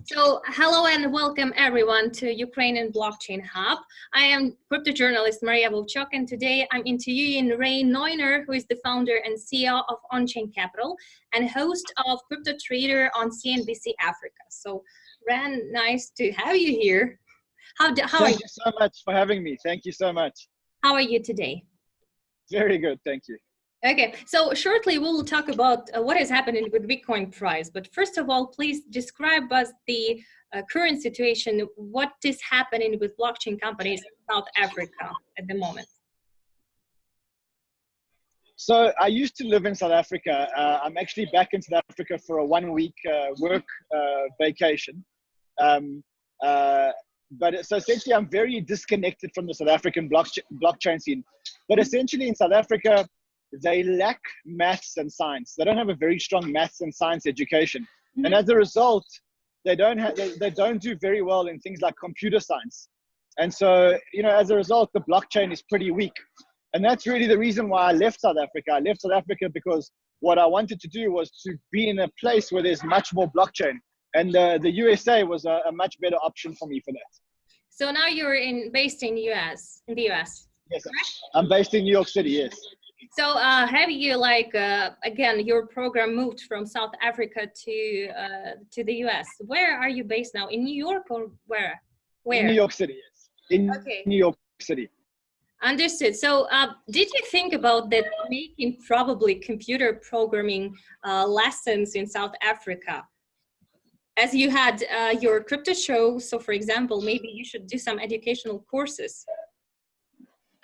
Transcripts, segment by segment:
So, hello and welcome everyone to Ukrainian Blockchain Hub. I am crypto journalist Maria Vovchuk, and today I'm interviewing NeuNer, who is the founder and CEO of Onchain Capital and host of Cryptotrader on CNBC Africa. So, Ren, nice to have you here. How Thank you so much for having me. Thank you so much. How are you today? Very good, thank you. Okay, so shortly we'll talk about what is happening with Bitcoin price. But first of all, please describe us the current situation. What is happening with blockchain companies in South Africa at the moment? So I used to live in South Africa. I'm actually back in South Africa for a 1-week work vacation. So essentially I'm very disconnected from the South African blockchain scene. But essentially in South Africa, they lack maths and science. They don't have a very strong maths and science education. Mm-hmm. And as a result, they don't do very well in things like computer science. And so, as a result, the blockchain is pretty weak. And that's really the reason why I left South Africa. I left South Africa because what I wanted to do was to be in a place where there's much more blockchain. And the USA was a much better option for me for that. So now you're based in the US. Yes, I'm based in New York City, yes. So have you again, your program moved from South Africa to the US? Where are you based now? In New York or where? In New York City, yes. In New York City. Understood. So did you think about that making probably computer programming lessons in South Africa? As you had your crypto show, so for example, maybe you should do some educational courses.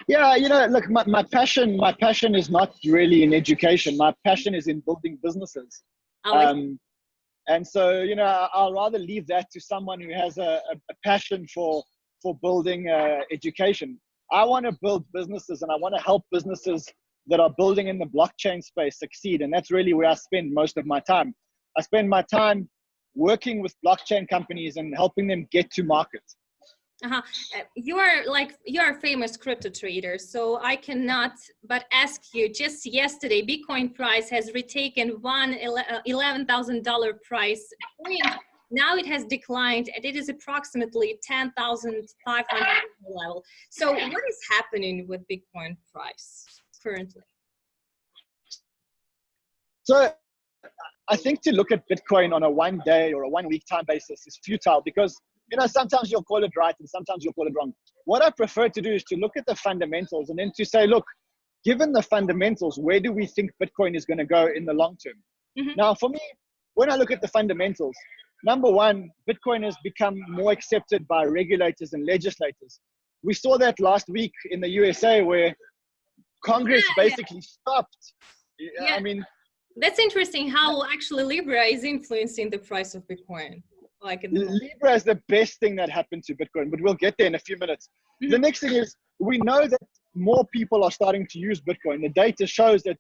Yeah, look, my passion is not really in education. My passion is in building businesses. And so, I'll rather leave that to someone who has a passion for building education. I want to build businesses and I want to help businesses that are building in the blockchain space succeed. And that's really where I spend most of my time. I spend my time working with blockchain companies and helping them get to market. You are a famous crypto trader, so I cannot but ask you, just yesterday Bitcoin price has retaken $11,000 price point. Now it has declined and it is approximately 10,500 level. So what is happening with Bitcoin price currently? So I think to look at Bitcoin on a 1-day or a 1-week time basis is futile because sometimes you'll call it right and sometimes you'll call it wrong. What I prefer to do is to look at the fundamentals and then to say, look, given the fundamentals, where do we think Bitcoin is going to go in the long term? Mm-hmm. Now, for me, when I look at the fundamentals, number one, Bitcoin has become more accepted by regulators and legislators. We saw that last week in the USA where Congress basically stopped. Yeah. I mean, that's interesting how actually Libra is influencing the price of Bitcoin. Libra is the best thing that happened to Bitcoin, but we'll get there in a few minutes. Mm-hmm. The next thing is we know that more people are starting to use Bitcoin. The data shows that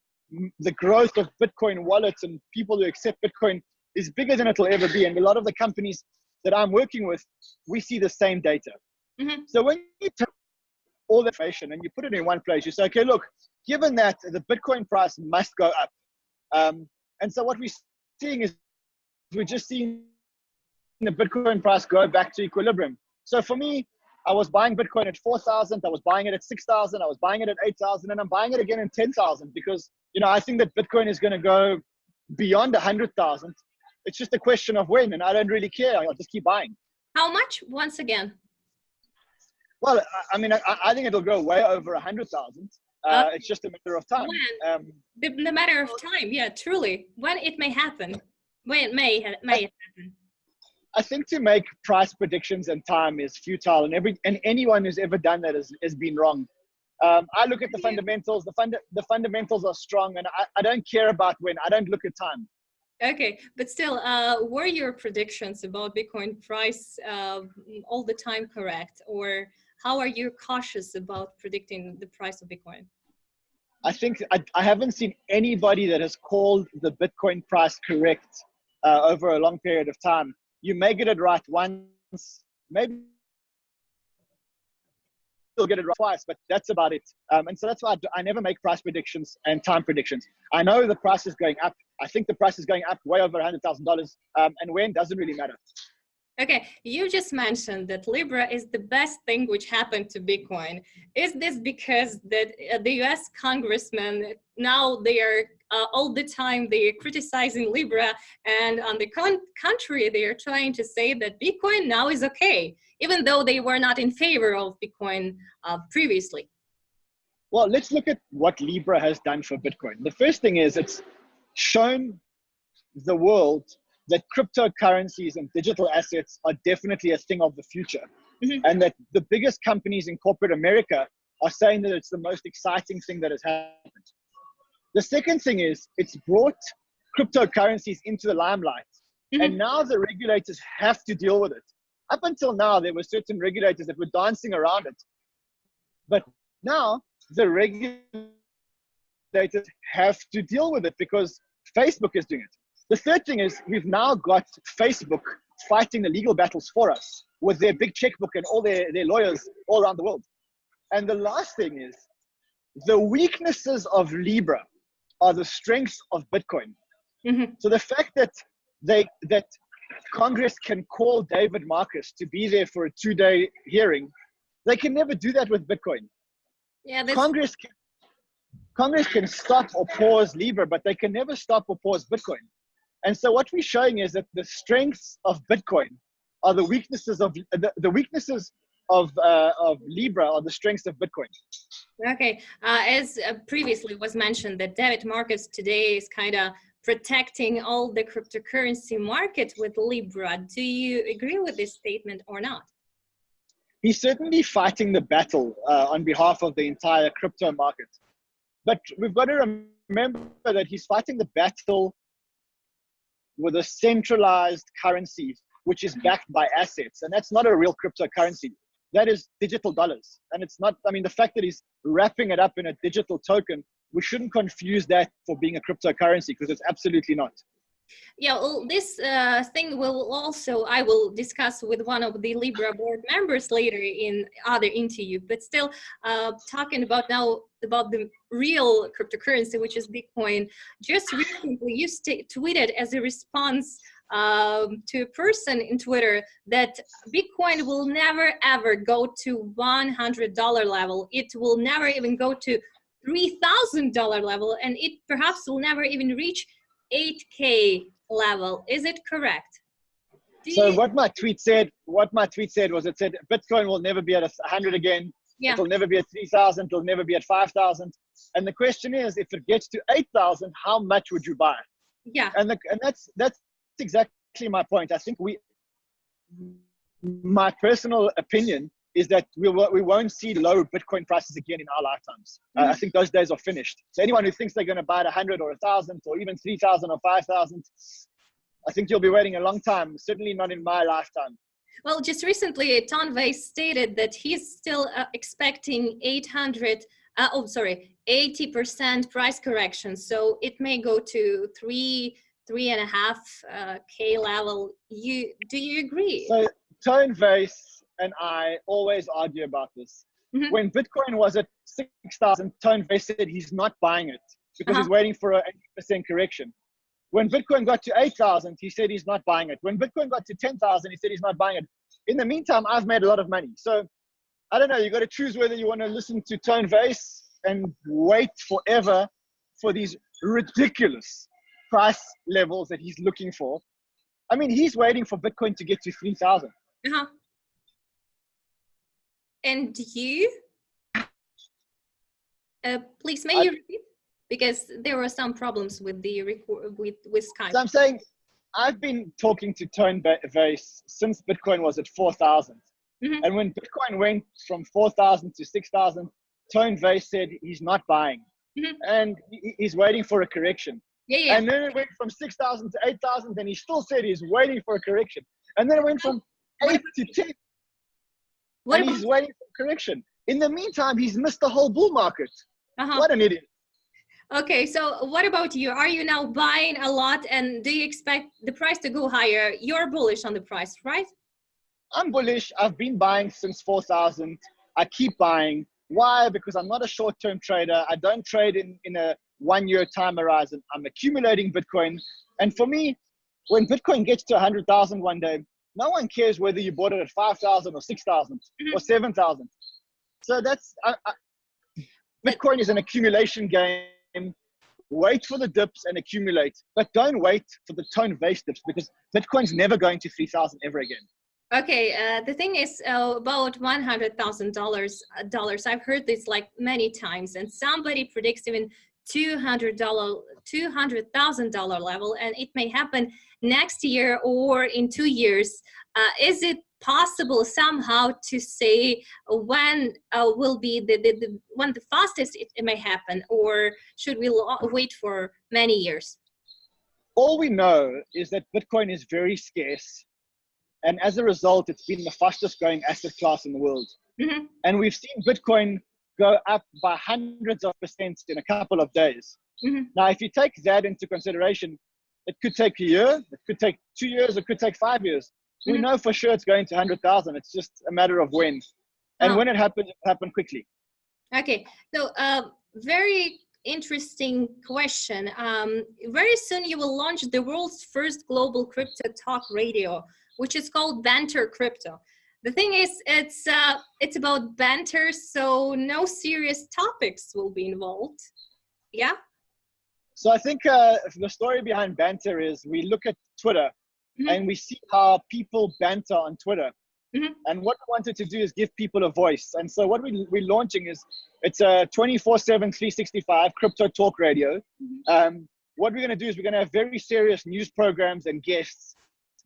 the growth of Bitcoin wallets and people who accept Bitcoin is bigger than it'll ever be. And a lot of the companies that I'm working with, we see the same data. Mm-hmm. So when you take all the information and you put it in one place, you say, okay, look, given that the Bitcoin price must go up. And so what we're seeing is we're just seeing the Bitcoin price go back to equilibrium. So for me, I was buying Bitcoin at 4,000, I was buying it at 6,000, I was buying it at 8,000, and I'm buying it again at 10,000 because, I think that Bitcoin is going to go beyond 100,000. It's just a question of when, and I don't really care. I'll just keep buying. How much once again? Well, I think it'll go way over 100,000. It's just a matter of time. When? The matter of time, yeah, truly. When it may happen. When it may happen. I think to make price predictions and time is futile, and anyone who's ever done that has been wrong. I look at the fundamentals. The fundamentals are strong, and I don't care about when. I don't look at time. Okay, but still, were your predictions about Bitcoin price all the time correct, or how are you cautious about predicting the price of Bitcoin? I think I haven't seen anybody that has called the Bitcoin price correct over a long period of time. You may get it right once, maybe you'll get it right twice, but that's about it. And so that's why I never make price predictions and time predictions. I know the price is going up. I think the price is going up way over $100,000, and when doesn't really matter. Okay, you just mentioned that Libra is the best thing which happened to Bitcoin. Is this because that the U.S. congressmen now they are all the time they are criticizing Libra, and on the contrary they are trying to say that Bitcoin now is okay, even though they were not in favor of Bitcoin previously? Well, let's look at what Libra has done for Bitcoin. The first thing is it's shown the world that cryptocurrencies and digital assets are definitely a thing of the future. Mm-hmm. And that the biggest companies in corporate America are saying that it's the most exciting thing that has happened. The second thing is it's brought cryptocurrencies into the limelight. Mm-hmm. And now the regulators have to deal with it. Up until now, there were certain regulators that were dancing around it. But now the regulators have to deal with it because Facebook is doing it. The third thing is we've now got Facebook fighting the legal battles for us with their big checkbook and all their lawyers all around the world. And the last thing is the weaknesses of Libra are the strengths of Bitcoin. Mm-hmm. So the fact that that Congress can call David Marcus to be there for a 2-day hearing, they can never do that with Bitcoin. Yeah, Congress can stop or pause Libra, but they can never stop or pause Bitcoin. And so what we're showing is that the strengths of Bitcoin are the weaknesses of the weaknesses of Libra are the strengths of Bitcoin. Okay, as previously was mentioned, that David Marcus today is kind of protecting all the cryptocurrency market with Libra. Do you agree with this statement or not? He's certainly fighting the battle on behalf of the entire crypto market. But we've got to remember that he's fighting the battle with a centralized currency, which is backed by assets. And that's not a real cryptocurrency. That is digital dollars. And it's not, I mean, the fact that he's wrapping it up in a digital token, we shouldn't confuse that for being a cryptocurrency because it's absolutely not. Yeah, well, this thing will also, I will discuss with one of the Libra board members later in other interview, but still talking about now about the real cryptocurrency, which is Bitcoin. Just recently you tweeted as a response to a person in Twitter that Bitcoin will never ever go to $100 level. It will never even go to $3,000 level, and it perhaps will never even reach 8K level. Is it correct? So what my tweet said was it said Bitcoin will never be at 100 again. Yeah. It'll never be at 3,000. It'll never be at 5,000. And the question is, if it gets to 8,000, how much would you buy? Yeah. And that's exactly my point. I think my personal opinion is that we won't see low Bitcoin prices again in our lifetimes. I think those days are finished. So anyone who thinks they're going to buy at 100 or 1,000 or even 3,000 or 5,000, I think you'll be waiting a long time. Certainly not in my lifetime. Well, just recently, Tone Vays stated that he's still expecting 80% price correction. So it may go to 3.5K level. Do you agree? So Tone Vays and I always argue about this. Mm-hmm. When Bitcoin was at 6,000, Tone Vays said he's not buying it because he's waiting for an 80% correction. When Bitcoin got to 8,000, he said he's not buying it. When Bitcoin got to 10,000, he said he's not buying it. In the meantime, I've made a lot of money. So I don't know, you got to choose whether you want to listen to Tone Vays and wait forever for these ridiculous price levels that he's looking for. I mean, he's waiting for Bitcoin to get to 3,000. And you? Please, may you repeat? Because there were some problems with the with Skype. So I'm saying I've been talking to Tone Vays since Bitcoin was at 4,000. Mm-hmm. And when Bitcoin went from 4,000 to 6,000, Tone Vays said he's not buying. Mm-hmm. And he's waiting for a correction. Yeah. And then it went from 6,000 to 8,000, and he still said he's waiting for a correction. And then it went from 8 to 10. And he's waiting for a correction. In the meantime, he's missed the whole bull market. What an idiot. Okay, so what about you? Are you now buying a lot, and do you expect the price to go higher? You're bullish on the price, right? I'm bullish. I've been buying since 4,000. I keep buying. Why? Because I'm not a short-term trader. I don't trade in a one-year time horizon. I'm accumulating Bitcoin. And for me, when Bitcoin gets to 100,000 one day, no one cares whether you bought it at 5,000 or 6,000 or 7,000. So that's Bitcoin is an accumulation game. Wait for the dips and accumulate, but don't wait for the Tone Vays dips, because Bitcoin's never going to 3,000 ever again. Okay, the thing is about $100,000. I've heard this like many times, and somebody predicts even $200,000 level, and it may happen next year or in 2 years. Is it possible somehow to say when will be when the fastest it may happen, or should we wait for many years? All we know is that Bitcoin is very scarce. And as a result, it's been the fastest growing asset class in the world. Mm-hmm. And we've seen Bitcoin go up by hundreds of percent in a couple of days. Mm-hmm. Now, if you take that into consideration, it could take a year, it could take 2 years, it could take 5 years. Mm-hmm. We know for sure it's going to 100,000. It's just a matter of when. And when it happens, it will happen quickly. Okay, so very interesting question. Very soon you will launch the world's first global crypto talk radio, which is called Banter Crypto. The thing is, it's about banter, so no serious topics will be involved. Yeah? So I think the story behind Banter is we look at Twitter, mm-hmm. and we see how people banter on Twitter. Mm-hmm. And what we wanted to do is give people a voice. And so what we're launching is, it's a 24/7, 365 crypto talk radio. Mm-hmm. What we're going to do is we're going to have very serious news programs and guests,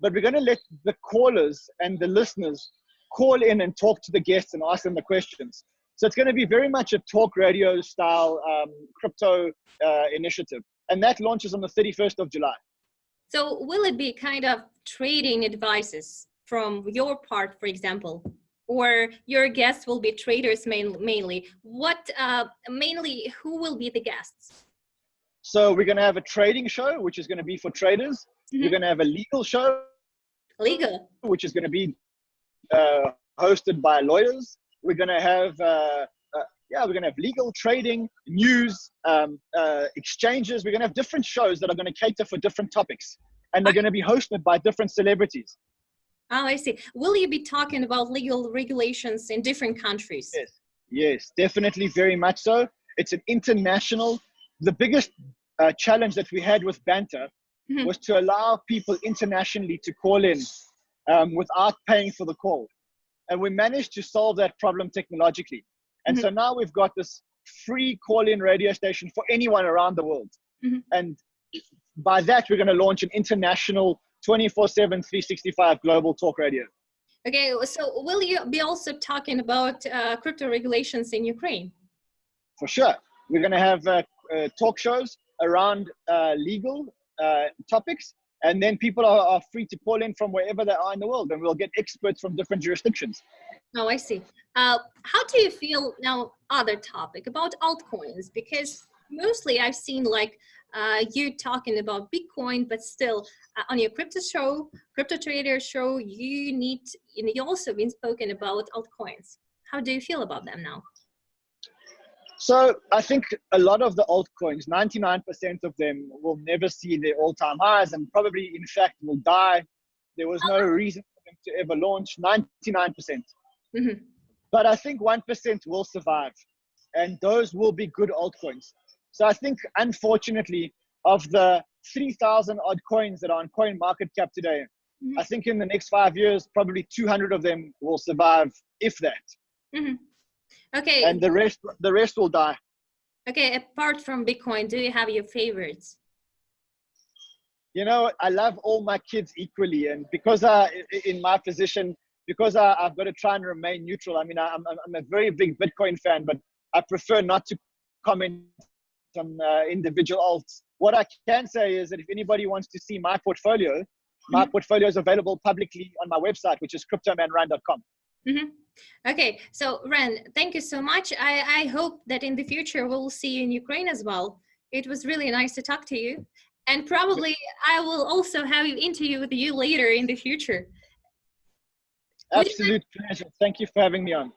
but we're going to let the callers and the listeners call in and talk to the guests and ask them the questions. So it's going to be very much a talk radio style crypto initiative. And that launches on the 31st of July. So will it be kind of trading advices from your part, for example, or your guests will be traders mainly? What mainly, who will be the guests? So we're going to have a trading show, which is going to be for traders. Mm-hmm. We're going to have a legal show, which is going to be hosted by lawyers. We're going to have we're going to have legal, trading, news, exchanges. We're going to have different shows that are going to cater for different topics, and they're going to be hosted by different celebrities. Oh, I see. Will you be talking about legal regulations in different countries? Yes, definitely, very much so. It's an international. The biggest challenge that we had with Banter mm-hmm. was to allow people internationally to call in without paying for the call. And we managed to solve that problem technologically. And mm-hmm. so now we've got this free call-in radio station for anyone around the world. Mm-hmm. And by that, we're going to launch an international 24/7, 365 global talk radio. Okay, so will you be also talking about crypto regulations in Ukraine? For sure. We're going to have talk shows around legal topics. And then people are free to call in from wherever they are in the world, and we'll get experts from different jurisdictions. Oh, I see. How do you feel now, other topic, about altcoins? Because mostly I've seen like you talking about Bitcoin, but still on your Cryptotrader show, you also been spoken about altcoins. How do you feel about them now? So I think a lot of the altcoins, 99% of them will never see their all-time highs, and probably, in fact, will die. There was no reason for them to ever launch, 99%. Mm-hmm. But I think 1% will survive, and those will be good altcoins. So I think, unfortunately, of the 3,000 odd coins that are on CoinMarketCap today, mm-hmm. I think in the next 5 years, probably 200 of them will survive, if that. Mm-hmm. Okay. And the rest will die. Okay, apart from Bitcoin, do you have your favorites? You know, I love all my kids equally, and because in my position, because I've got to try and remain neutral. I mean, I'm a very big Bitcoin fan, but I prefer not to comment on individual alts. What I can say is that if anybody wants to see my portfolio, my portfolio is available publicly on my website, which is cryptomanran.com. Mm-hmm. Okay, so Ran, thank you so much. I hope that in the future we'll see you in Ukraine as well. It was really nice to talk to you, and probably I will also have an interview with you later in the future. Absolute pleasure. Thank you for having me on.